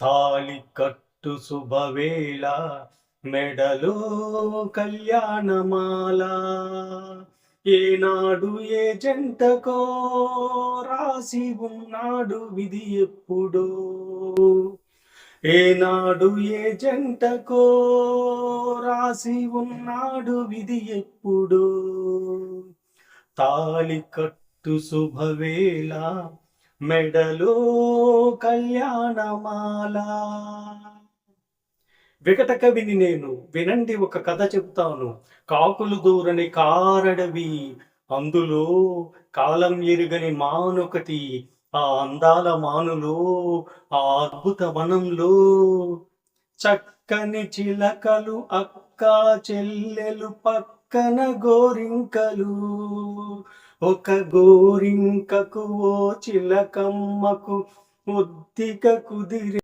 తాళి కట్టు శుభవేళ మెడలో కళ్యాణమాల ఏనాడు ఏ జంటకో రాసి ఉన్నాడు విధి ఎప్పుడో ఏనాడు ఏ జంటకో రాసి ఉన్నాడు విధి ఎప్పుడో తాళి కట్టు శుభవేళ మెడలో కళ్యాణమాల. వికట కవిని నేను, వినండి ఒక కథ చెప్తాను. కాకులు దూరని కారడవి, అందులో కాలం ఎరుగని మానొకటి. ఆ అందాల మానులో, ఆ అద్భుత వనంలో చక్కని చిలకలు అక్క చెల్లెలు పక్కన గోరింకలు. ఒక గోరింకకు ఓ చిలకమ్మకు ఒద్దిక కుదిరే